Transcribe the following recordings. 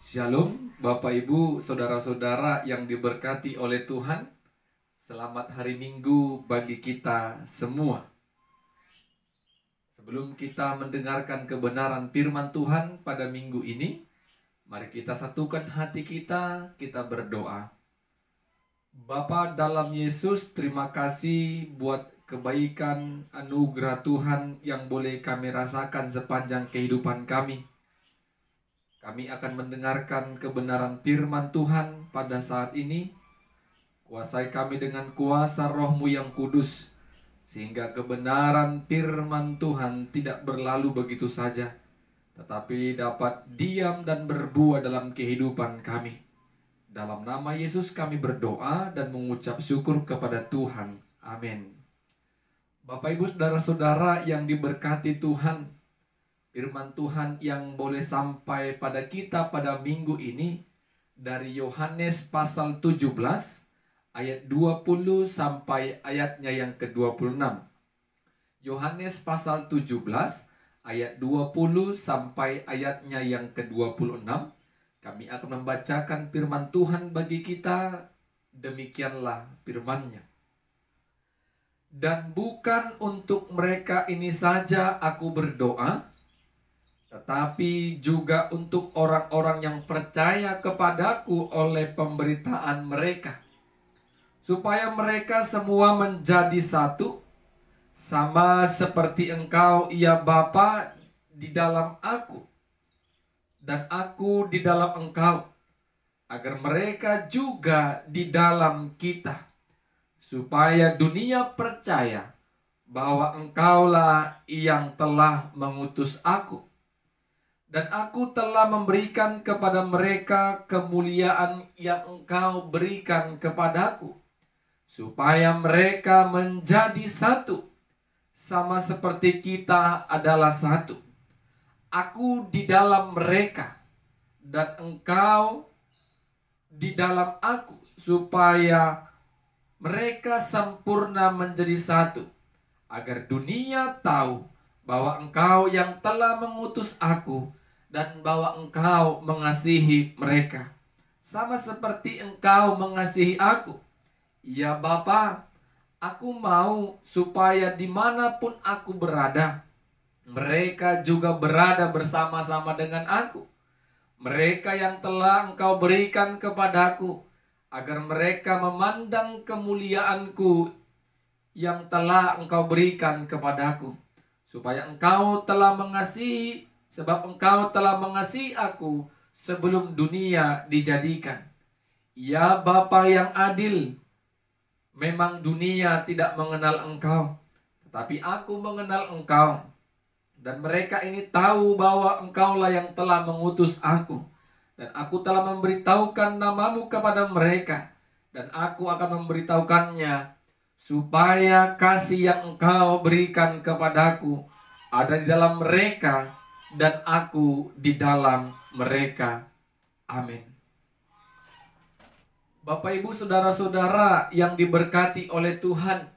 Shalom, Bapak Ibu, saudara-saudara yang diberkati oleh Tuhan. Selamat hari Minggu bagi kita semua. Sebelum kita mendengarkan kebenaran firman Tuhan pada minggu ini, mari kita satukan hati kita berdoa. Bapa dalam Yesus, terima kasih buat kebaikan anugerah Tuhan yang boleh kami rasakan sepanjang kehidupan kami. Kami akan mendengarkan kebenaran firman Tuhan pada saat ini. Kuasai kami dengan kuasa Roh-Mu yang kudus, sehingga kebenaran firman Tuhan tidak berlalu begitu saja, tetapi dapat diam dan berbuah dalam kehidupan kami. Dalam nama Yesus kami berdoa dan mengucap syukur kepada Tuhan. Amin. Bapak Ibu saudara-saudara yang diberkati Tuhan, firman Tuhan yang boleh sampai pada kita pada minggu ini dari Yohanes pasal 17 ayat 20 sampai ayatnya yang ke-26. Yohanes pasal 17 ayat 20 sampai ayatnya yang ke-26. Kami akan membacakan firman Tuhan bagi kita. Demikianlah firman-Nya. Dan bukan untuk mereka ini saja aku berdoa, tetapi juga untuk orang-orang yang percaya kepadaku oleh pemberitaan mereka, supaya mereka semua menjadi satu, sama seperti Engkau, ya Bapa, di dalam aku, dan aku di dalam Engkau, agar mereka juga di dalam kita, supaya dunia percaya bahwa Engkaulah yang telah mengutus aku. Dan aku telah memberikan kepada mereka kemuliaan yang Engkau berikan kepadaku, supaya mereka menjadi satu, sama seperti kita adalah satu. Aku di dalam mereka, dan Engkau di dalam aku, supaya mereka sempurna menjadi satu, agar dunia tahu bahwa Engkau yang telah mengutus aku, dan bahwa Engkau mengasihi mereka, sama seperti Engkau mengasihi aku. Ya Bapa, aku mau supaya dimanapun aku berada, mereka juga berada bersama-sama dengan aku. Mereka yang telah Engkau berikan kepadaku, agar mereka memandang kemuliaanku yang telah Engkau berikan kepadaku, supaya Engkau telah mengasihi, sebab Engkau telah mengasihi aku sebelum dunia dijadikan. Ya Bapa yang adil, memang dunia tidak mengenal Engkau, tetapi aku mengenal Engkau. Dan mereka ini tahu bahwa Engkaulah yang telah mengutus aku. Dan aku telah memberitahukan namamu kepada mereka. Dan aku akan memberitahukannya, supaya kasih yang Engkau berikan kepadaku ada di dalam mereka, dan aku di dalam mereka. Amin. Bapak Ibu saudara-saudara yang diberkati oleh Tuhan,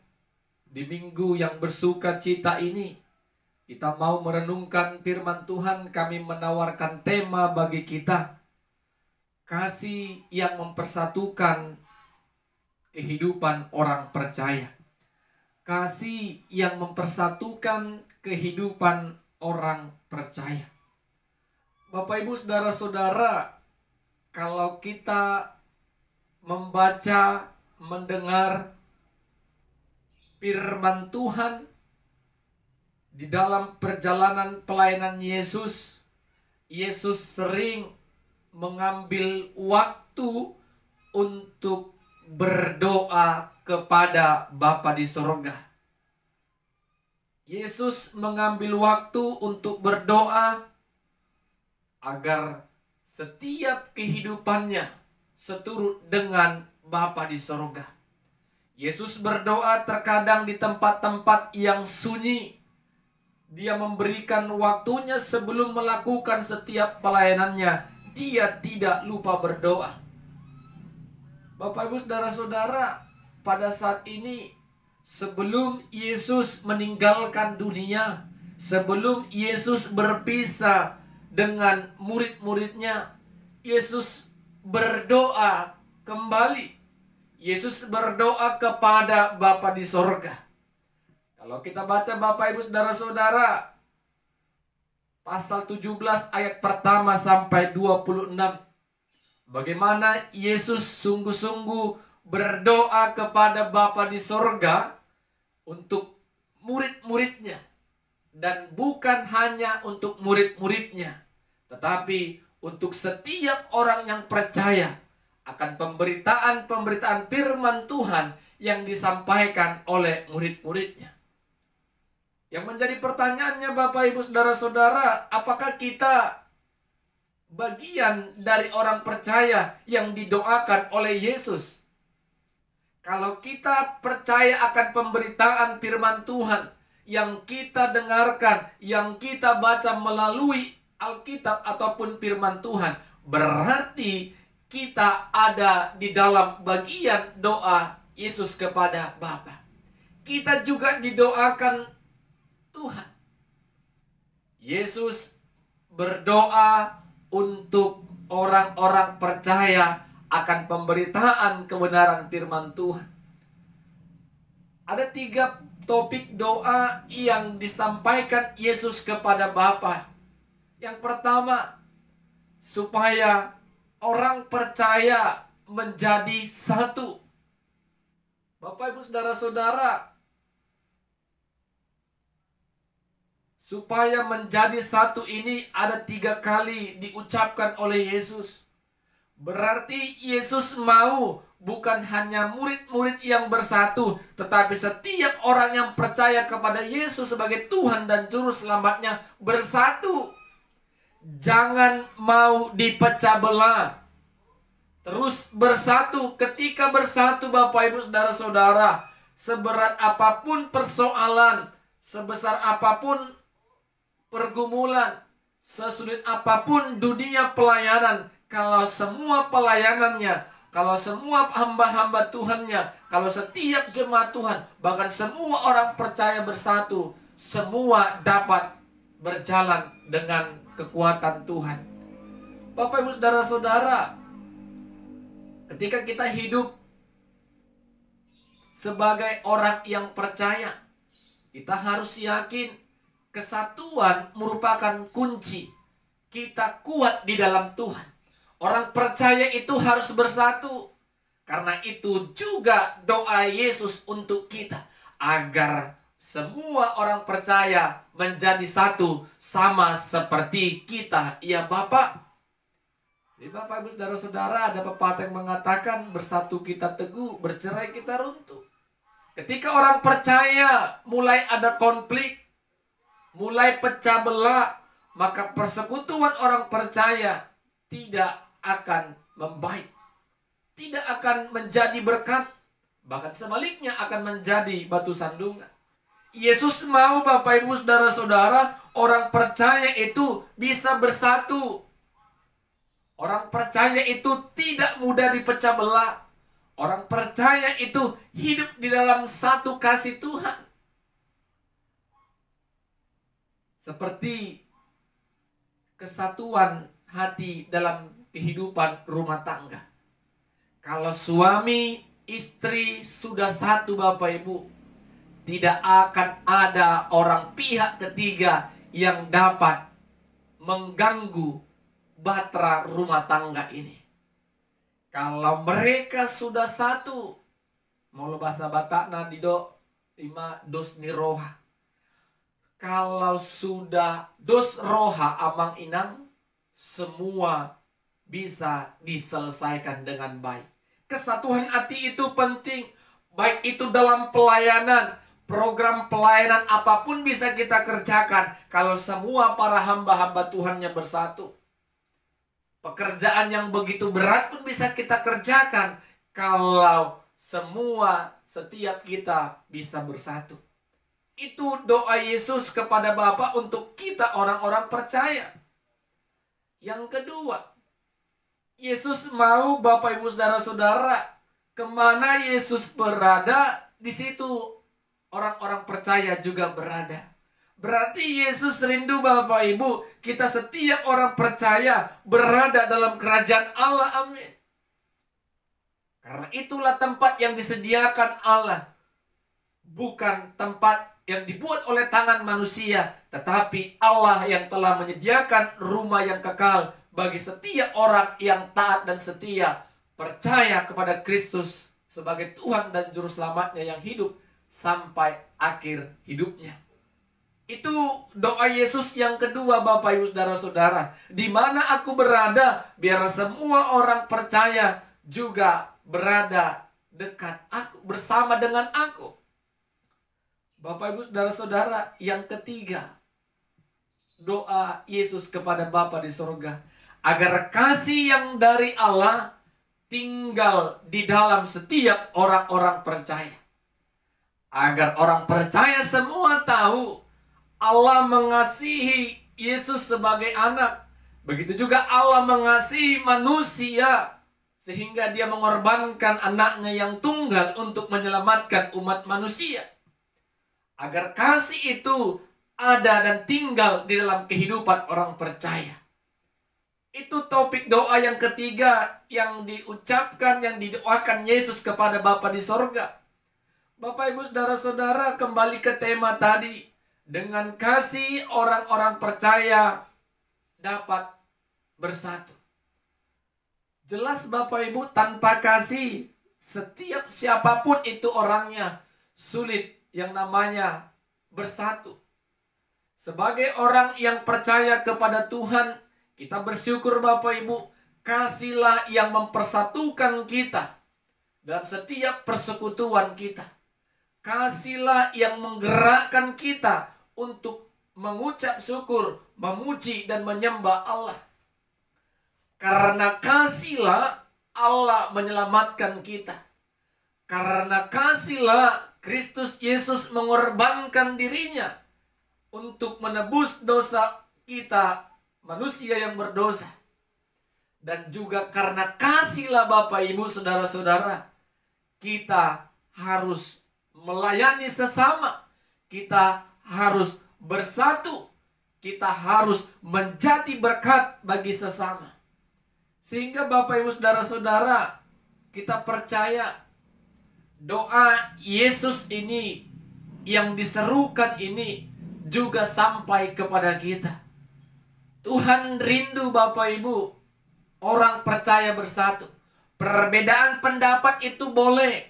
di minggu yang bersuka cita ini, kita mau merenungkan firman Tuhan. Kami menawarkan tema bagi kita, kasih yang mempersatukan kehidupan orang percaya. Kasih yang mempersatukan kehidupan orang percaya. Bapak Ibu saudara-saudara, kalau kita membaca, mendengar firman Tuhan di dalam perjalanan pelayanan Yesus, Yesus sering mengambil waktu untuk berdoa kepada Bapa di sorga. Yesus mengambil waktu untuk berdoa agar setiap kehidupannya seturut dengan Bapa di sorga. Yesus berdoa terkadang di tempat-tempat yang sunyi. Dia memberikan waktunya sebelum melakukan setiap pelayanannya. Dia tidak lupa berdoa. Bapak Ibu saudara-saudara, pada saat ini, sebelum Yesus meninggalkan dunia, sebelum Yesus berpisah dengan murid-muridnya, Yesus berdoa kembali. Yesus berdoa kepada Bapa di sorga. Kalau kita baca Bapak Ibu Saudara-saudara, pasal 17 ayat pertama sampai 26. Bagaimana Yesus sungguh-sungguh berdoa kepada Bapa di sorga untuk murid-muridnya. Dan bukan hanya untuk murid-muridnya, tetapi untuk setiap orang yang percaya akan pemberitaan firman Tuhan yang disampaikan oleh murid-muridnya. Yang menjadi pertanyaannya Bapak Ibu Saudara-saudara, apakah kita bagian dari orang percaya yang didoakan oleh Yesus? Kalau kita percaya akan pemberitaan firman Tuhan yang kita dengarkan, yang kita baca melalui Alkitab ataupun firman Tuhan, berarti kita ada di dalam bagian doa Yesus kepada Bapa. Kita juga didoakan Tuhan. Yesus berdoa untuk orang-orang percaya akan pemberitaan kebenaran firman Tuhan. Ada 3 topik doa yang disampaikan Yesus kepada Bapa. Yang pertama, supaya orang percaya menjadi satu. Bapak Ibu Saudara-saudara, supaya menjadi satu ini ada 3 kali diucapkan oleh Yesus. Berarti Yesus mau bukan hanya murid-murid yang bersatu, tetapi setiap orang yang percaya kepada Yesus sebagai Tuhan dan Juru Selamatnya bersatu. Jangan mau dipecah belah. Terus bersatu. Ketika bersatu Bapak Ibu Saudara-saudara, seberat apapun persoalan, sebesar apapun pergumulan, sesulit apapun dunia pelayanan, kalau semua pelayanannya, kalau semua hamba-hamba Tuhannya, kalau setiap jemaat Tuhan, bahkan semua orang percaya bersatu, semua dapat berjalan dengan kekuatan Tuhan. Bapak Ibu Saudara-saudara, ketika kita hidup sebagai orang yang percaya, kita harus yakin kesatuan merupakan kunci kita kuat di dalam Tuhan. Orang percaya itu harus bersatu. Karena itu juga doa Yesus untuk kita, agar semua orang percaya menjadi satu sama seperti kita, ya Bapak. Jadi Bapak Ibu Saudara-saudara, ada pepatah yang mengatakan bersatu kita teguh, bercerai kita runtuh. Ketika orang percaya mulai ada konflik, mulai pecah belah, maka persekutuan orang percaya tidak akan membaik, tidak akan menjadi berkat, bahkan sebaliknya akan menjadi batu sandungan. Yesus mau Bapak Ibu Saudara-saudara, orang percaya itu bisa bersatu. Orang percaya itu tidak mudah dipecah belah. Orang percaya itu hidup di dalam satu kasih Tuhan. Seperti kesatuan hati dalam kehidupan rumah tangga. Kalau suami istri sudah satu Bapak Ibu, tidak akan ada orang pihak ketiga yang dapat mengganggu bahtera rumah tangga ini. Kalau mereka sudah satu, mau bahasa Batakna dido lima dos ni roha. Kalau sudah dos roha amang inang, semua bisa diselesaikan dengan baik. Kesatuan hati itu penting, baik itu dalam pelayanan, program pelayanan apapun bisa kita kerjakan kalau semua para hamba-hamba Tuhannya bersatu. Pekerjaan yang begitu berat pun bisa kita kerjakan kalau setiap kita bisa bersatu. Itu doa Yesus kepada Bapa untuk kita orang-orang percaya. Yang kedua, Yesus mau Bapak Ibu Saudara-saudara, kemana Yesus berada, di situ orang-orang percaya juga berada. Berarti Yesus rindu Bapak Ibu, kita setiap orang percaya berada dalam kerajaan Allah. Amin. Karena itulah tempat yang disediakan Allah. Bukan tempat yang dibuat oleh tangan manusia, tetapi Allah yang telah menyediakan rumah yang kekal bagi setiap orang yang taat dan setia, percaya kepada Kristus sebagai Tuhan dan Juru Selamatnya yang hidup sampai akhir hidupnya. Itu doa Yesus yang kedua Bapak Ibu Saudara-saudara. Di mana aku berada, biar semua orang percaya juga berada dekat aku, bersama dengan aku. Bapak Ibu Saudara-saudara, yang ketiga, doa Yesus kepada Bapa di surga, agar kasih yang dari Allah tinggal di dalam setiap orang-orang percaya. Agar orang percaya semua tahu Allah mengasihi Yesus sebagai anak. Begitu juga Allah mengasihi manusia, sehingga dia mengorbankan anaknya yang tunggal untuk menyelamatkan umat manusia. Agar kasih itu ada dan tinggal di dalam kehidupan orang percaya. Itu topik doa yang ketiga yang diucapkan, yang didoakan Yesus kepada Bapa di sorga. Bapak Ibu Saudara-saudara, kembali ke tema tadi. Dengan kasih orang-orang percaya dapat bersatu. Jelas Bapak Ibu, tanpa kasih setiap siapapun itu orangnya sulit yang namanya bersatu. Sebagai orang yang percaya kepada Tuhan, kita bersyukur Bapak Ibu, kasihlah yang mempersatukan kita dalam setiap persekutuan kita. Kasihlah yang menggerakkan kita untuk mengucap syukur, memuji dan menyembah Allah. Karena kasihlah Allah menyelamatkan kita. Karena kasihlah Kristus Yesus mengorbankan dirinya untuk menebus dosa kita, manusia yang berdosa. Dan juga karena kasihlah Bapak Ibu Saudara-saudara, kita harus melayani sesama. Kita harus bersatu. Kita harus menjadi berkat bagi sesama. Sehingga Bapak Ibu Saudara-saudara, kita percaya doa Yesus ini yang diserukan ini juga sampai kepada kita. Tuhan rindu Bapak Ibu, orang percaya bersatu. Perbedaan pendapat itu boleh,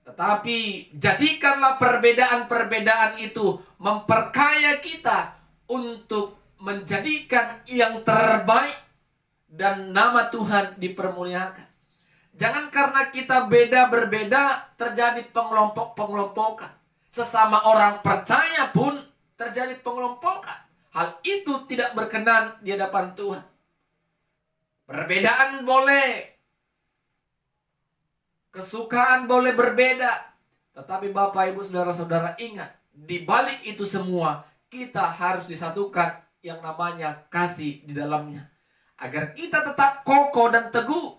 tetapi jadikanlah perbedaan-perbedaan itu memperkaya kita untuk menjadikan yang terbaik dan nama Tuhan dipermuliakan. Jangan karena kita berbeda terjadi pengelompok-pengelompokan. Sesama orang percaya pun terjadi pengelompokan. Hal itu tidak berkenan di hadapan Tuhan. Perbedaan boleh, kesukaan boleh berbeda, tetapi Bapak Ibu Saudara-saudara ingat, di balik itu semua kita harus disatukan yang namanya kasih di dalamnya. Agar kita tetap kokoh dan teguh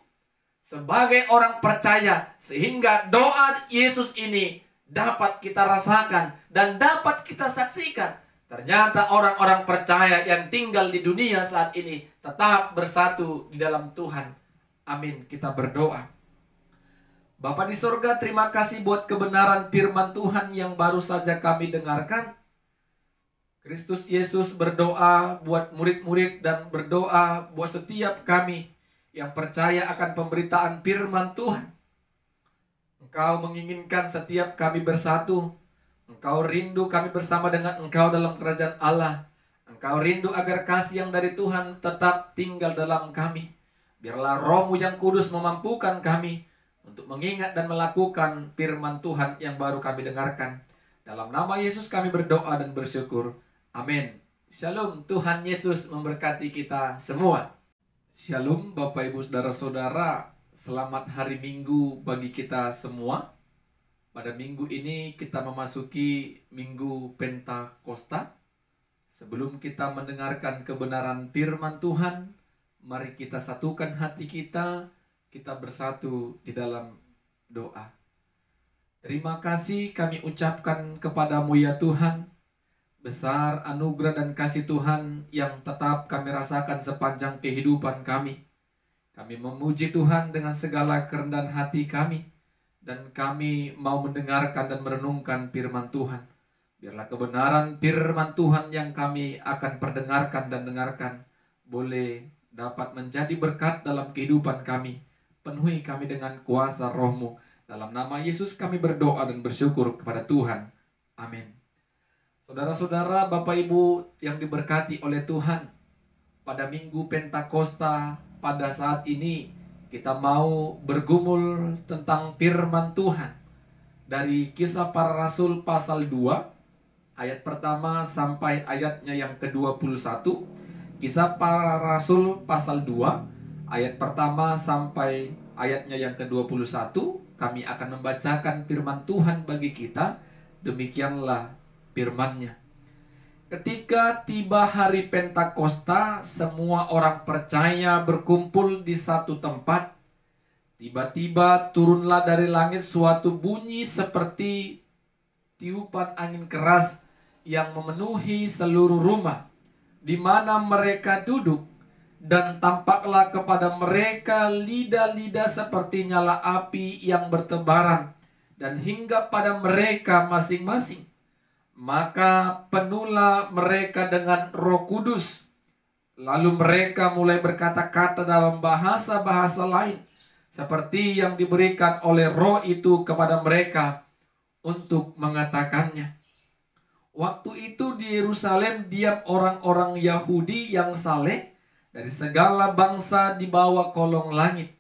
sebagai orang percaya, sehingga doa Yesus ini dapat kita rasakan dan dapat kita saksikan. Ternyata orang-orang percaya yang tinggal di dunia saat ini tetap bersatu di dalam Tuhan. Amin. Kita berdoa. Bapa di surga, terima kasih buat kebenaran firman Tuhan yang baru saja kami dengarkan. Kristus Yesus berdoa buat murid-murid dan berdoa buat setiap kami yang percaya akan pemberitaan firman Tuhan. Engkau menginginkan setiap kami bersatu. Engkau rindu kami bersama dengan Engkau dalam kerajaan Allah. Engkau rindu agar kasih yang dari Tuhan tetap tinggal dalam kami. Biarlah Roh-Mu yang kudus memampukan kami untuk mengingat dan melakukan firman Tuhan yang baru kami dengarkan. Dalam nama Yesus kami berdoa dan bersyukur. Amin. Shalom. Tuhan Yesus memberkati kita semua. Shalom Bapak Ibu Saudara-saudara. Selamat hari Minggu bagi kita semua. Pada minggu ini kita memasuki Minggu Pentakosta. Sebelum kita mendengarkan kebenaran firman Tuhan, mari kita satukan hati kita. Kita bersatu di dalam doa. Terima kasih kami ucapkan kepadamu ya Tuhan. besar anugerah dan kasih Tuhan yang tetap kami rasakan sepanjang kehidupan kami. Kami memuji Tuhan dengan segala kerendahan hati kami, dan kami mau mendengarkan dan merenungkan firman Tuhan. Biarlah kebenaran firman Tuhan yang kami akan perdengarkan dan dengarkan boleh dapat menjadi berkat dalam kehidupan kami. Penuhi kami dengan kuasa Roh-Mu. Dalam nama Yesus kami berdoa dan bersyukur kepada Tuhan. Amin. Saudara-saudara, Bapak Ibu yang diberkati oleh Tuhan, pada Minggu Pentakosta pada saat ini kita mau bergumul tentang firman Tuhan dari Kisah Para Rasul pasal 2 ayat pertama sampai ayatnya yang ke-21. Kisah Para Rasul pasal 2 ayat pertama sampai ayatnya yang ke-21. Kami akan membacakan firman Tuhan bagi kita. Demikianlah firman-Nya. Ketika tiba hari Pentakosta, semua orang percaya berkumpul di satu tempat. Tiba-tiba turunlah dari langit suatu bunyi seperti tiupan angin keras yang memenuhi seluruh rumah di mana mereka duduk, dan tampaklah kepada mereka lidah-lidah seperti nyala api yang bertebaran dan hinggap pada mereka masing-masing. Maka penuhlah mereka dengan Roh Kudus. Lalu mereka mulai berkata-kata dalam bahasa-bahasa lain, seperti yang diberikan oleh Roh itu kepada mereka untuk mengatakannya. Waktu itu di Yerusalem diam orang-orang Yahudi yang saleh dari segala bangsa di bawah kolong langit.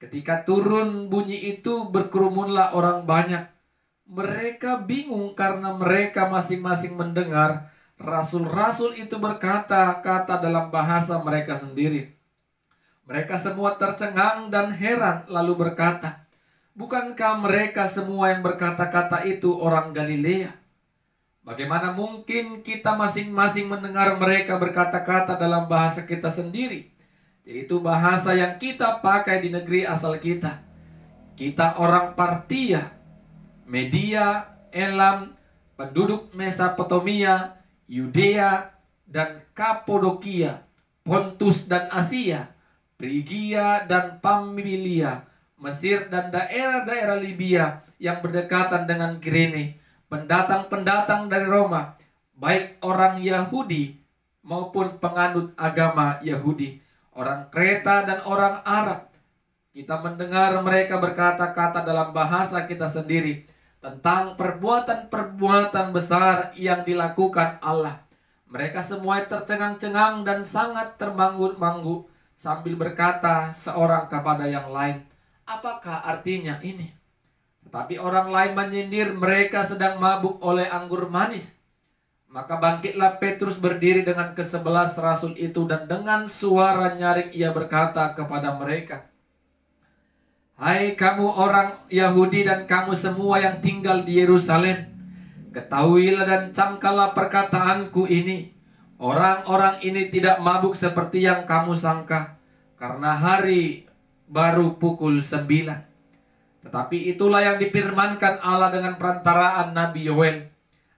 Ketika turun bunyi itu, berkerumunlah orang banyak. Mereka bingung karena mereka masing-masing mendengar rasul-rasul itu berkata-kata dalam bahasa mereka sendiri. Mereka semua tercengang dan heran lalu berkata, "Bukankah mereka semua yang berkata-kata itu orang Galilea? Bagaimana mungkin kita masing-masing mendengar mereka berkata-kata dalam bahasa kita sendiri, yaitu bahasa yang kita pakai di negeri asal kita? Kita orang Partia, Media, Elam, penduduk Mesopotamia, Yudea dan Kapodokia, Pontus dan Asia, Frigia dan Pamfilia, Mesir dan daerah-daerah Libya yang berdekatan dengan Kirene, pendatang-pendatang dari Roma, baik orang Yahudi maupun penganut agama Yahudi, orang Kreta dan orang Arab. Kita mendengar mereka berkata-kata dalam bahasa kita sendiri tentang perbuatan-perbuatan besar yang dilakukan Allah. Mereka semua tercengang-cengang dan sangat termangu-mangu sambil berkata seorang kepada yang lain, "Apakah artinya ini?" Tetapi orang lain menyindir mereka sedang mabuk oleh anggur manis. Maka bangkitlah Petrus berdiri dengan ke-11 rasul itu, dan dengan suara nyaring ia berkata kepada mereka, "Hai kamu orang Yahudi dan kamu semua yang tinggal di Yerusalem, ketahuilah dan camkanlah perkataanku ini. Orang-orang ini tidak mabuk seperti yang kamu sangka, karena hari baru pukul 9. Tetapi itulah yang difirmankan Allah dengan perantaraan Nabi Yoel.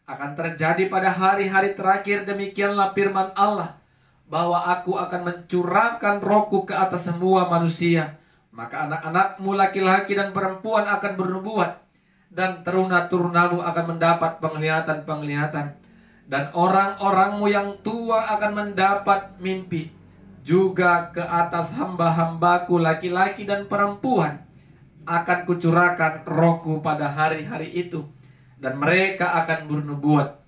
Akan terjadi pada hari-hari terakhir, demikianlah firman Allah, bahwa aku akan mencurahkan Rohku ke atas semua manusia. Maka anak-anakmu laki-laki dan perempuan akan bernubuat, dan teruna-turunamu akan mendapat penglihatan-penglihatan, dan orang-orangmu yang tua akan mendapat mimpi. Juga ke atas hamba-hambaku laki-laki dan perempuan akan kucurahkan Rohku pada hari-hari itu, dan mereka akan bernubuat.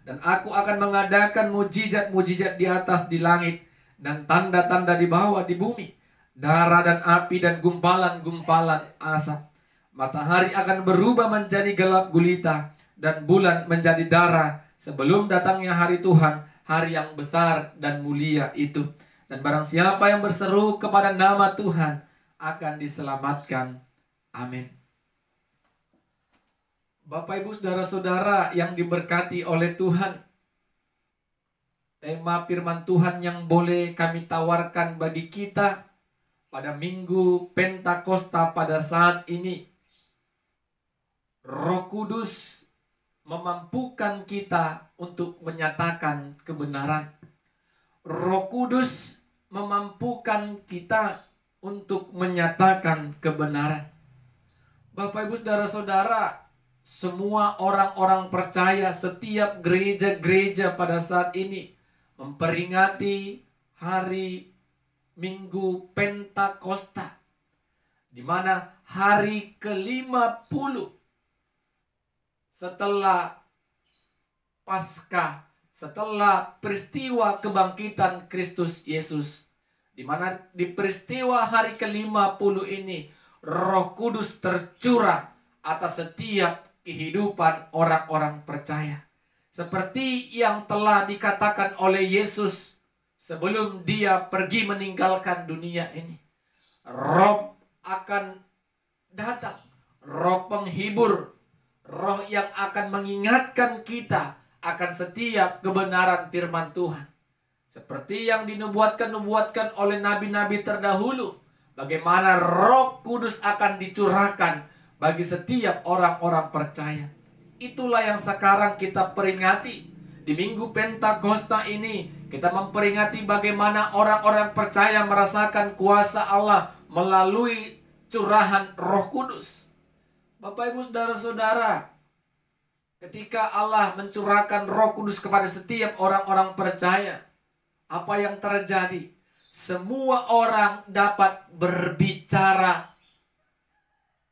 Dan aku akan mengadakan mujizat-mujizat di atas di langit, dan tanda-tanda di bawah di bumi, darah dan api dan gumpalan-gumpalan asap. Matahari akan berubah menjadi gelap gulita, dan bulan menjadi darah, sebelum datangnya hari Tuhan, hari yang besar dan mulia itu. Dan barang siapa yang berseru kepada nama Tuhan akan diselamatkan. Amin." Bapak Ibu saudara-saudara yang diberkati oleh Tuhan, tema firman Tuhan yang boleh kami tawarkan bagi kita pada Minggu Pentakosta pada saat ini, Roh Kudus memampukan kita untuk menyatakan kebenaran. Roh Kudus memampukan kita untuk menyatakan kebenaran. Bapak, Ibu, saudara-saudara, semua orang-orang percaya, setiap gereja-gereja pada saat ini memperingati hari Minggu Pentakosta, di mana hari ke-50 setelah Paskah, setelah peristiwa kebangkitan Kristus Yesus, di mana di peristiwa hari ke-50 ini Roh Kudus tercurah atas setiap kehidupan orang-orang percaya. Seperti yang telah dikatakan oleh Yesus sebelum dia pergi meninggalkan dunia ini. Roh akan datang, Roh penghibur, Roh yang akan mengingatkan kita akan setiap kebenaran firman Tuhan. Seperti yang dinubuatkan oleh nabi-nabi terdahulu, bagaimana Roh Kudus akan dicurahkan bagi setiap orang-orang percaya. Itulah yang sekarang kita peringati. Di Minggu Pentakosta ini, kita memperingati bagaimana orang-orang percaya merasakan kuasa Allah melalui curahan Roh Kudus. Bapak, Ibu, saudara-saudara, ketika Allah mencurahkan Roh Kudus kepada setiap orang-orang percaya, apa yang terjadi? Semua orang dapat berbicara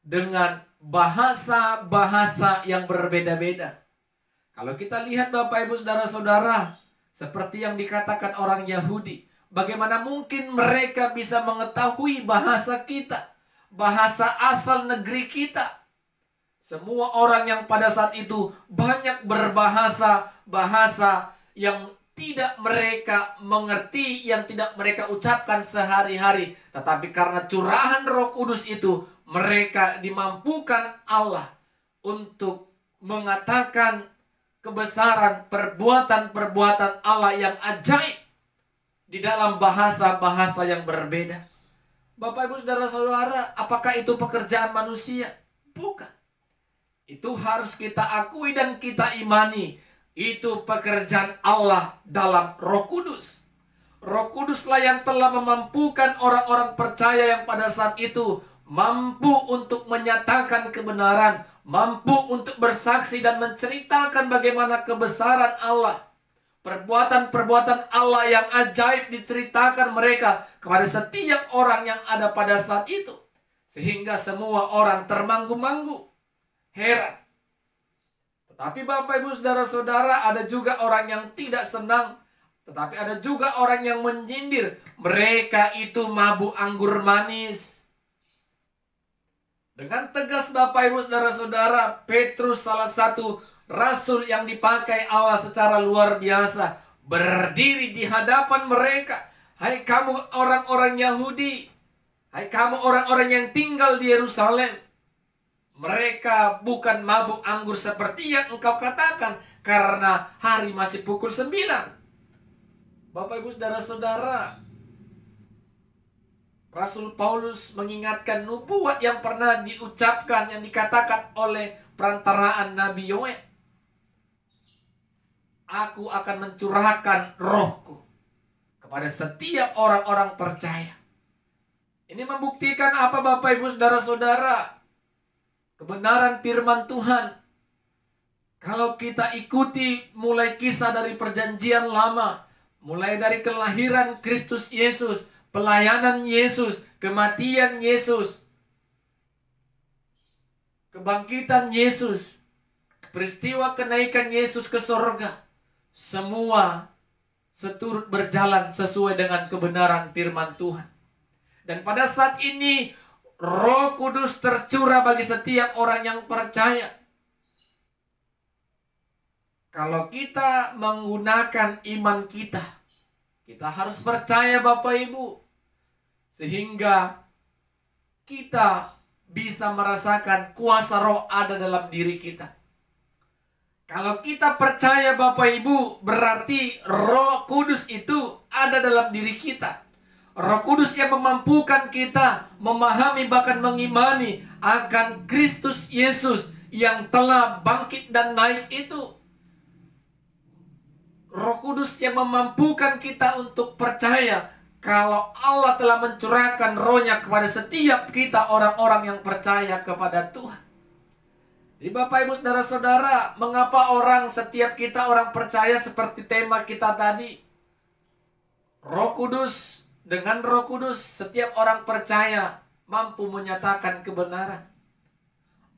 dengan bahasa-bahasa yang berbeda-beda. Kalau kita lihat, Bapak, Ibu, saudara-saudara, seperti yang dikatakan orang Yahudi, bagaimana mungkin mereka bisa mengetahui bahasa kita, bahasa asal negeri kita? Semua orang yang pada saat itu banyak berbahasa bahasa yang tidak mereka mengerti, yang tidak mereka ucapkan sehari-hari. Tetapi karena curahan Roh Kudus itu, mereka dimampukan Allah untuk mengatakan kebesaran perbuatan-perbuatan Allah yang ajaib di dalam bahasa-bahasa yang berbeda. Bapak, Ibu, saudara-saudara, apakah itu pekerjaan manusia? Bukan. Itu harus kita akui dan kita imani. Itu pekerjaan Allah dalam Roh Kudus. Roh Kuduslah yang telah memampukan orang-orang percaya yang pada saat itu mampu untuk menyatakan kebenaran, mampu untuk bersaksi dan menceritakan bagaimana kebesaran Allah. Perbuatan-perbuatan Allah yang ajaib diceritakan mereka kepada setiap orang yang ada pada saat itu. Sehingga semua orang termanggu-manggu, heran. Tetapi Bapak, Ibu, saudara-saudara, ada juga orang yang tidak senang. Tetapi ada juga orang yang menyindir. Mereka itu mabuk anggur manis. Dengan tegas, Bapak, Ibu, saudara-saudara, Petrus, salah satu rasul yang dipakai Allah secara luar biasa, berdiri di hadapan mereka. Hai kamu orang-orang Yahudi, hai kamu orang-orang yang tinggal di Yerusalem, mereka bukan mabuk anggur seperti yang engkau katakan, karena hari masih pukul 9. Bapak, Ibu, saudara-saudara, Rasul Paulus mengingatkan nubuat yang pernah diucapkan, yang dikatakan oleh perantaraan Nabi Yoel. Aku akan mencurahkan rohku kepada setiap orang-orang percaya. Ini membuktikan apa, Bapak, Ibu, saudara-saudara? Kebenaran firman Tuhan. Kalau kita ikuti mulai kisah dari perjanjian lama, mulai dari kelahiran Kristus Yesus, pelayanan Yesus, kematian Yesus, kebangkitan Yesus, peristiwa kenaikan Yesus ke surga, semua seturut berjalan sesuai dengan kebenaran firman Tuhan. Dan pada saat ini Roh Kudus tercurah bagi setiap orang yang percaya. Kalau kita menggunakan iman kita, kita harus percaya, Bapak, Ibu, sehingga kita bisa merasakan kuasa Roh ada dalam diri kita. Kalau kita percaya, Bapak, Ibu, berarti Roh Kudus itu ada dalam diri kita. Roh Kudus yang memampukan kita memahami, bahkan mengimani akan Kristus Yesus yang telah bangkit dan naik itu. Roh Kudus yang memampukan kita untuk percaya kalau Allah telah mencurahkan rohnya kepada setiap kita orang-orang yang percaya kepada Tuhan. Jadi Bapak Ibu Saudara-saudara, mengapa setiap kita orang percaya seperti tema kita tadi? Roh Kudus, dengan Roh Kudus setiap orang percaya mampu menyatakan kebenaran.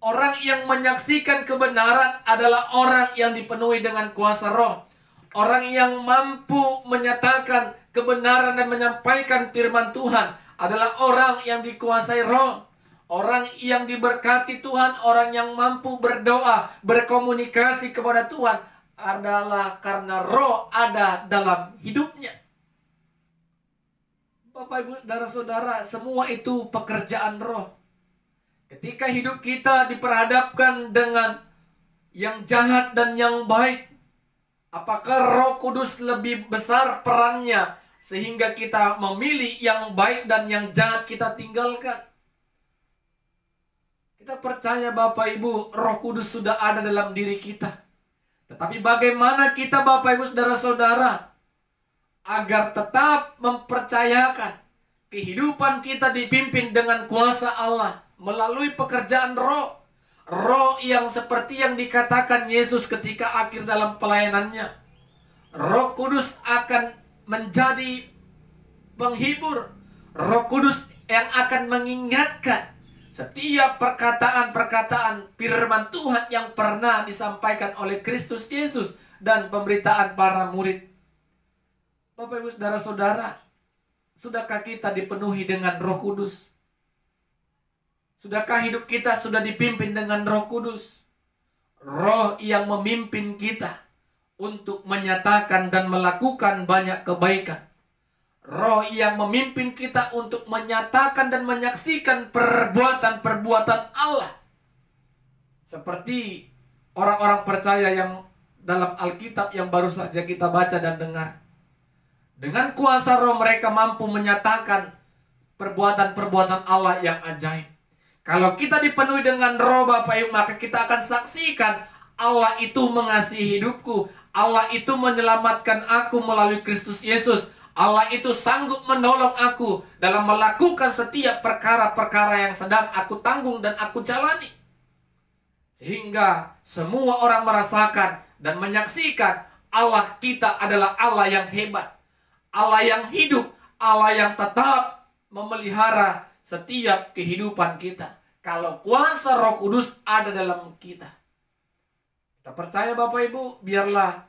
Orang yang menyaksikan kebenaran adalah orang yang dipenuhi dengan kuasa roh. Orang yang mampu menyatakan kebenaran dan menyampaikan firman Tuhan adalah orang yang dikuasai roh. Orang yang diberkati Tuhan, orang yang mampu berdoa, berkomunikasi kepada Tuhan adalah karena roh ada dalam hidupnya. Bapak Ibu Saudara-saudara, semua itu pekerjaan roh. Ketika hidup kita diperhadapkan dengan yang jahat dan yang baik, apakah Roh Kudus lebih besar perannya sehingga kita memilih yang baik dan yang jahat kita tinggalkan? Kita percaya Bapak Ibu, Roh Kudus sudah ada dalam diri kita. Tetapi bagaimana kita Bapak Ibu Saudara-saudara agar tetap mempercayakan kehidupan kita dipimpin dengan kuasa Allah melalui pekerjaan roh. Roh yang seperti yang dikatakan Yesus ketika akhir dalam pelayanannya. Roh Kudus akan menjadi penghibur. Roh Kudus yang akan mengingatkan setiap perkataan-perkataan firman Tuhan yang pernah disampaikan oleh Kristus Yesus dan pemberitaan para murid. Bapak Ibu Saudara-saudara, sudahkah kita dipenuhi dengan Roh Kudus? Sudahkah hidup kita sudah dipimpin dengan Roh Kudus? Roh yang memimpin kita untuk menyatakan dan melakukan banyak kebaikan. Roh yang memimpin kita untuk menyatakan dan menyaksikan perbuatan-perbuatan Allah. Seperti orang-orang percaya yang dalam Alkitab yang baru saja kita baca dan dengar. Dengan kuasa roh mereka mampu menyatakan perbuatan-perbuatan Allah yang ajaib. Kalau kita dipenuhi dengan roh Bapak Ibu, maka kita akan saksikan Allah itu mengasihi hidupku. Allah itu menyelamatkan aku melalui Kristus Yesus. Allah itu sanggup menolong aku dalam melakukan setiap perkara-perkara yang sedang aku tanggung dan aku jalani. Sehingga semua orang merasakan dan menyaksikan Allah kita adalah Allah yang hebat. Allah yang hidup, Allah yang tetap memelihara setiap kehidupan kita. Kalau kuasa Roh Kudus ada dalam kita. Kita percaya Bapak Ibu, biarlah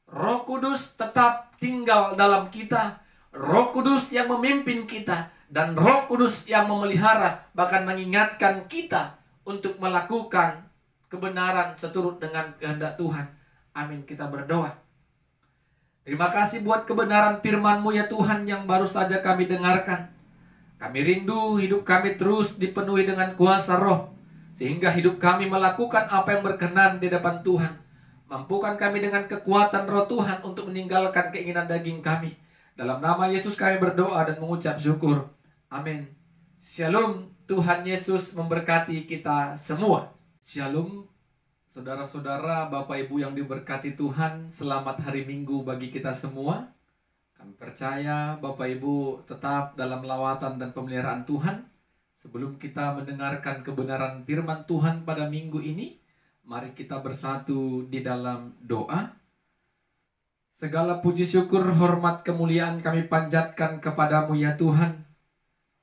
Roh Kudus tetap tinggal dalam kita. Roh Kudus yang memimpin kita. Dan Roh Kudus yang memelihara, bahkan mengingatkan kita untuk melakukan kebenaran seturut dengan kehendak Tuhan. Amin, kita berdoa. Terima kasih buat kebenaran firman-Mu ya Tuhan yang baru saja kami dengarkan. Kami rindu hidup kami terus dipenuhi dengan kuasa roh, sehingga hidup kami melakukan apa yang berkenan di depan Tuhan. Mampukan kami dengan kekuatan roh Tuhan untuk meninggalkan keinginan daging kami. Dalam nama Yesus kami berdoa dan mengucap syukur. Amin. Shalom, Tuhan Yesus memberkati kita semua. Shalom, saudara-saudara, Bapak Ibu yang diberkati Tuhan. Selamat hari Minggu bagi kita semua. Kami percaya Bapak Ibu tetap dalam lawatan dan pemeliharaan Tuhan. Sebelum kita mendengarkan kebenaran firman Tuhan pada minggu ini, mari kita bersatu di dalam doa. Segala puji syukur, hormat, kemuliaan kami panjatkan kepadamu ya Tuhan.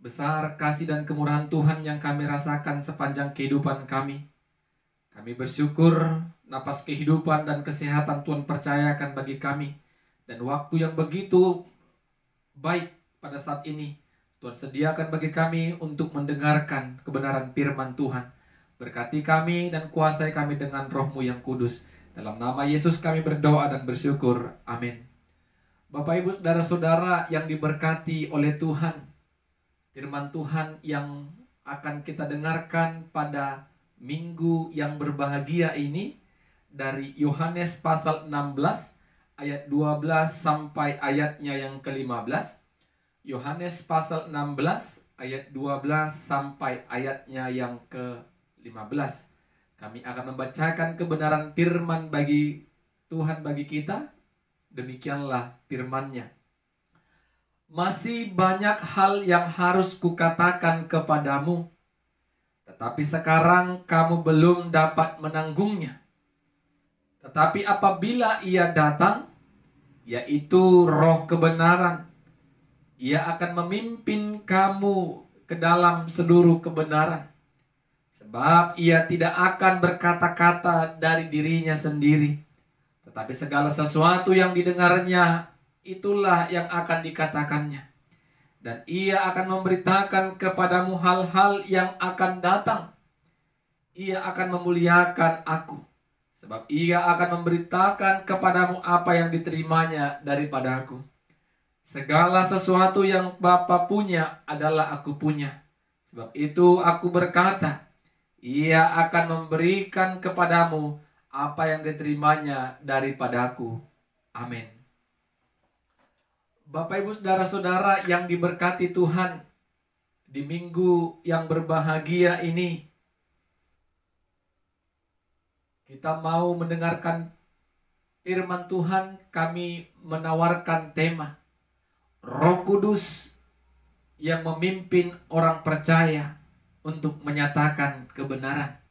Besar kasih dan kemurahan Tuhan yang kami rasakan sepanjang kehidupan kami. Kami bersyukur napas kehidupan dan kesehatan Tuhan percayakan bagi kami. Dan waktu yang begitu baik pada saat ini Tuhan sediakan bagi kami untuk mendengarkan kebenaran firman Tuhan. Berkati kami dan kuasai kami dengan roh-Mu yang kudus. Dalam nama Yesus kami berdoa dan bersyukur. Amin. Bapak Ibu Saudara-saudara yang diberkati oleh Tuhan, firman Tuhan yang akan kita dengarkan pada minggu yang berbahagia ini dari Yohanes pasal 16 ayat 12 sampai ayatnya yang ke-15. Yohanes pasal 16 ayat 12 sampai ayatnya yang ke-15. Kami akan membacakan kebenaran firman bagi Tuhan bagi kita. Demikianlah firman-Nya. Masih banyak hal yang harus kukatakan kepadamu, tetapi sekarang kamu belum dapat menanggungnya. Tetapi apabila Ia datang, yaitu Roh kebenaran, Ia akan memimpin kamu ke dalam seluruh kebenaran. Sebab Ia tidak akan berkata-kata dari dirinya sendiri, tetapi segala sesuatu yang didengarnya, itulah yang akan dikatakannya. Dan Ia akan memberitakan kepadamu hal-hal yang akan datang. Ia akan memuliakan Aku, sebab Ia akan memberitakan kepadamu apa yang diterimanya daripada Aku. Segala sesuatu yang Bapa punya adalah Aku punya. Sebab itu Aku berkata, Ia akan memberikan kepadamu apa yang diterimanya daripada Aku. Amin. Bapak, Ibu, saudara-saudara yang diberkati Tuhan, di minggu yang berbahagia ini, kita mau mendengarkan firman Tuhan. Kami menawarkan tema Roh Kudus yang memimpin orang percaya untuk menyatakan kebenaran.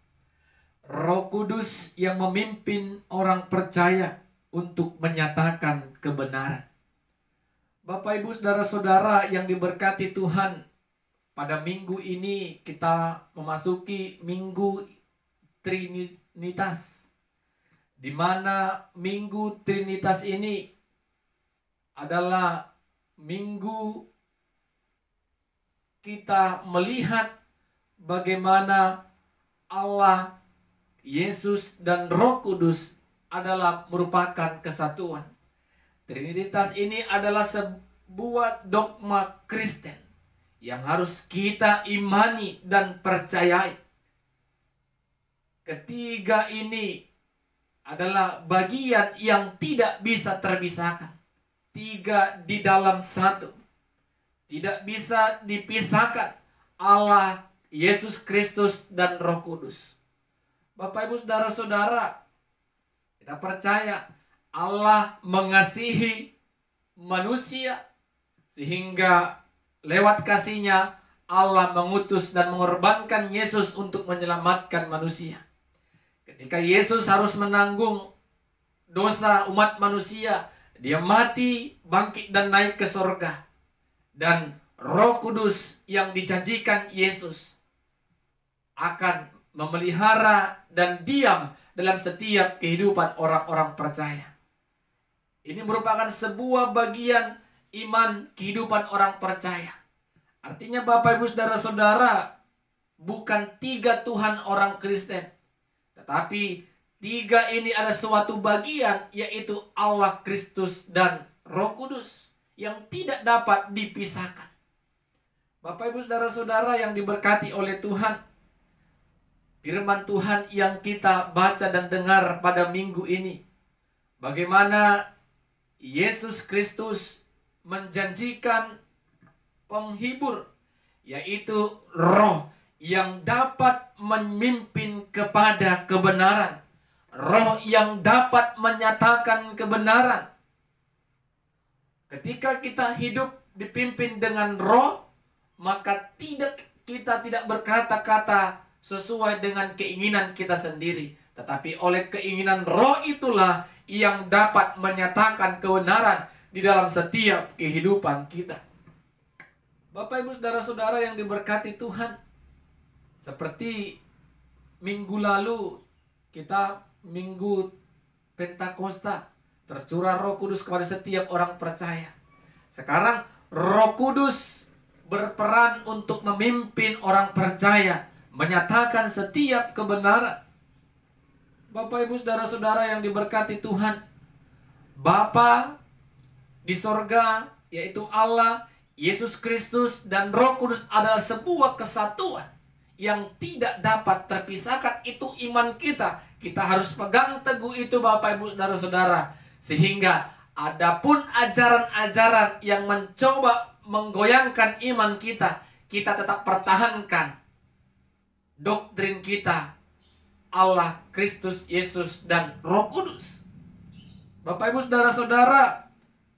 Roh Kudus yang memimpin orang percaya untuk menyatakan kebenaran. Bapak, Ibu, saudara-saudara yang diberkati Tuhan, pada minggu ini kita memasuki minggu Trinitas, di mana minggu Trinitas ini adalah minggu kita melihat bagaimana Allah, Yesus, dan Roh Kudus adalah merupakan kesatuan. Trinitas ini adalah sebuah dogma Kristen yang harus kita imani dan percayai. Ketiga ini adalah bagian yang tidak bisa terpisahkan. Tiga di dalam satu. Tidak bisa dipisahkan. Allah, Yesus Kristus, dan Roh Kudus. Bapak, Ibu, saudara-saudara, kita percaya Allah mengasihi manusia sehingga lewat kasih-Nya Allah mengutus dan mengorbankan Yesus untuk menyelamatkan manusia. Ketika Yesus harus menanggung dosa umat manusia, Dia mati, bangkit, dan naik ke sorga. Dan Roh Kudus yang dijanjikan Yesus akan memelihara dan diam dalam setiap kehidupan orang-orang percaya. Ini merupakan sebuah bagian iman kehidupan orang percaya. Artinya Bapak, Ibu, saudara-saudara, bukan tiga Tuhan orang Kristen, tetapi tiga ini ada suatu bagian, yaitu Allah, Kristus, dan Roh Kudus yang tidak dapat dipisahkan. Bapak, Ibu, saudara-saudara yang diberkati oleh Tuhan, firman Tuhan yang kita baca dan dengar pada minggu ini, bagaimana Yesus Kristus menjanjikan penghibur, yaitu Roh yang dapat memimpin kepada kebenaran, Roh yang dapat menyatakan kebenaran. Ketika kita hidup dipimpin dengan Roh, maka kita tidak berkata-kata sesuai dengan keinginan kita sendiri, tetapi oleh keinginan Roh itulah yang dapat menyatakan kebenaran di dalam setiap kehidupan kita. Bapak, Ibu, saudara-saudara yang diberkati Tuhan, seperti minggu lalu kita minggu Pentakosta, tercurah Roh Kudus kepada setiap orang percaya. Sekarang Roh Kudus berperan untuk memimpin orang percaya, menyatakan setiap kebenaran. Bapak, Ibu, saudara-saudara yang diberkati Tuhan, Bapa di sorga, yaitu Allah, Yesus Kristus, dan Roh Kudus adalah sebuah kesatuan yang tidak dapat terpisahkan. Itu iman kita. Kita harus pegang teguh itu, Bapak, Ibu, saudara-saudara, sehingga adapun ajaran-ajaran yang mencoba menggoyangkan iman kita, kita tetap pertahankan doktrin kita, Allah, Kristus Yesus, dan Roh Kudus. Bapak Ibu Saudara-saudara,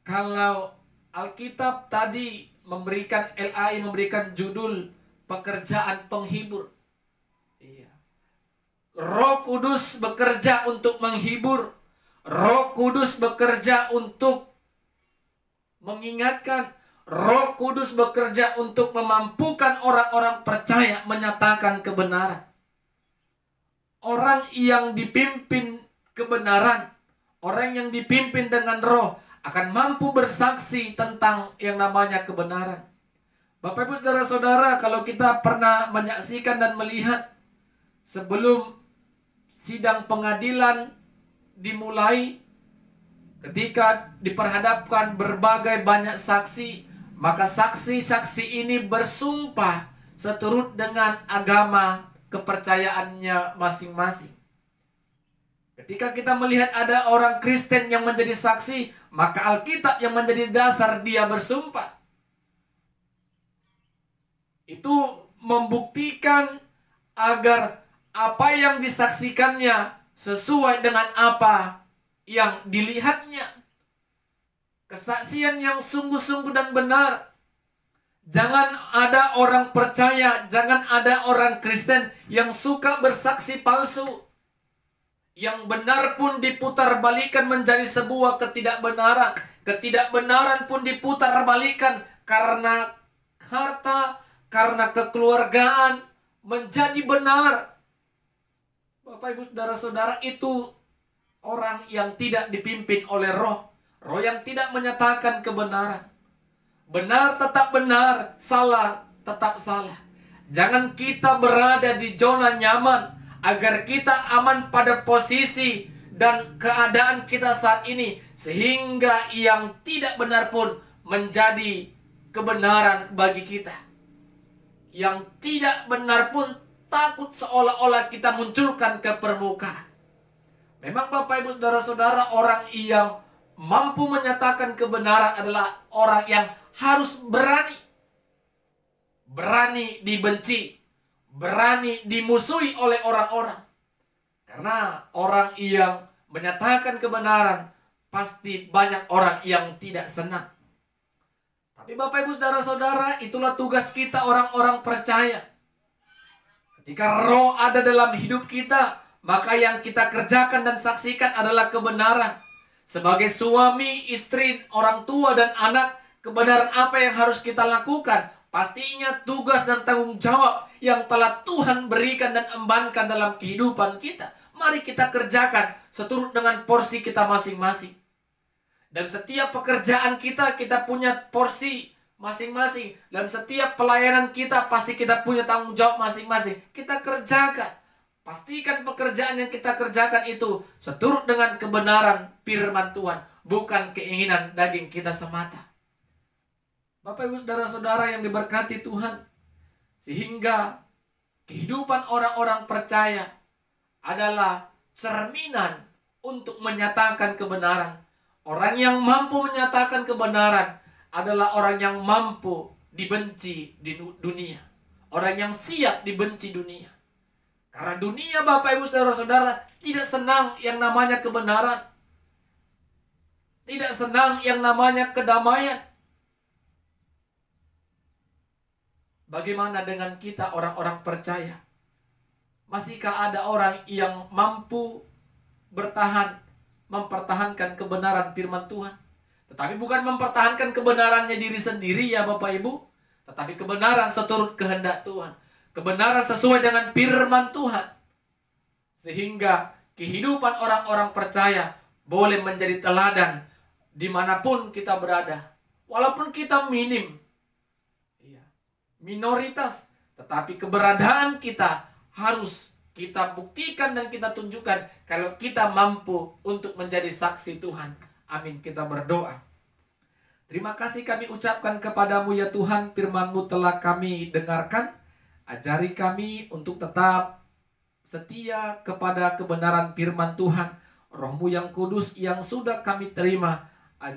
kalau Alkitab tadi memberikan LAI, memberikan judul pekerjaan penghibur. Iya. Roh Kudus bekerja untuk menghibur. Roh Kudus bekerja untuk mengingatkan. Roh Kudus bekerja untuk memampukan orang-orang percaya menyatakan kebenaran. Orang yang dipimpin kebenaran, orang yang dipimpin dengan Roh akan mampu bersaksi tentang yang namanya kebenaran. Bapak Ibu Saudara-saudara, kalau kita pernah menyaksikan dan melihat sebelum sidang pengadilan dimulai, ketika diperhadapkan berbagai banyak saksi, maka saksi-saksi ini bersumpah seturut dengan agama kepercayaannya masing-masing. Ketika kita melihat ada orang Kristen yang menjadi saksi, maka Alkitab yang menjadi dasar dia bersumpah. Itu membuktikan agar apa yang disaksikannya sesuai dengan apa yang dilihatnya. Kesaksian yang sungguh-sungguh dan benar. Jangan ada orang percaya, jangan ada orang Kristen yang suka bersaksi palsu. Yang benar pun diputar-balikan menjadi sebuah ketidakbenaran. Ketidakbenaran pun diputar-balikan karena harta, karena kekeluargaan menjadi benar. Bapak Ibu Saudara-saudara, itu orang yang tidak dipimpin oleh Roh. Roh yang tidak menyatakan kebenaran. Benar tetap benar, salah tetap salah. Jangan kita berada di zona nyaman agar kita aman pada posisi dan keadaan kita saat ini, sehingga yang tidak benar pun menjadi kebenaran bagi kita. Yang tidak benar pun takut seolah-olah kita munculkan ke permukaan. Memang Bapak Ibu Saudara-saudara, orang yang mampu menyatakan kebenaran adalah orang yang harus berani. Berani dibenci, berani dimusuhi oleh orang-orang. Karena orang yang menyatakan kebenaran, pasti banyak orang yang tidak senang. Tapi Bapak Ibu Saudara-saudara, itulah tugas kita orang-orang percaya. Ketika Roh ada dalam hidup kita, maka yang kita kerjakan dan saksikan adalah kebenaran. Sebagai suami, istri, orang tua, dan anak, kebenaran apa yang harus kita lakukan? Pastinya tugas dan tanggung jawab yang telah Tuhan berikan dan embankan dalam kehidupan kita. Mari kita kerjakan seturut dengan porsi kita masing-masing. Dan setiap pekerjaan kita, kita punya porsi masing-masing. Dan setiap pelayanan kita, pasti kita punya tanggung jawab masing-masing. Kita kerjakan. Pastikan pekerjaan yang kita kerjakan itu seturut dengan kebenaran firman Tuhan, bukan keinginan daging kita semata. Bapak Ibu Saudara-saudara yang diberkati Tuhan, sehingga kehidupan orang-orang percaya adalah cerminan untuk menyatakan kebenaran. Orang yang mampu menyatakan kebenaran adalah orang yang mampu dibenci di dunia. Orang yang siap dibenci dunia. Karena dunia, Bapak Ibu Saudara-saudara, tidak senang yang namanya kebenaran. Tidak senang yang namanya kedamaian. Bagaimana dengan kita orang-orang percaya? Masihkah ada orang yang mampu bertahan, mempertahankan kebenaran firman Tuhan? Tetapi bukan mempertahankan kebenarannya diri sendiri ya Bapak Ibu, tetapi kebenaran seturut kehendak Tuhan. Kebenaran sesuai dengan firman Tuhan. Sehingga kehidupan orang-orang percaya boleh menjadi teladan dimanapun kita berada. Walaupun kita minim, minoritas, tetapi keberadaan kita harus kita buktikan dan kita tunjukkan kalau kita mampu untuk menjadi saksi Tuhan. Amin. Kita berdoa. Terima kasih kami ucapkan kepadamu ya Tuhan, firman-Mu telah kami dengarkan. Ajari kami untuk tetap setia kepada kebenaran firman Tuhan. Roh-Mu yang kudus yang sudah kami terima,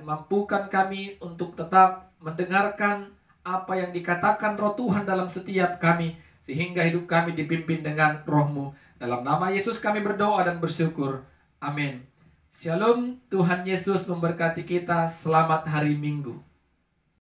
mampukan kami untuk tetap mendengarkan apa yang dikatakan Roh Tuhan dalam setiap kami, sehingga hidup kami dipimpin dengan Roh-Mu. Dalam nama Yesus kami berdoa dan bersyukur. Amin. Shalom, Tuhan Yesus memberkati kita. Selamat hari Minggu.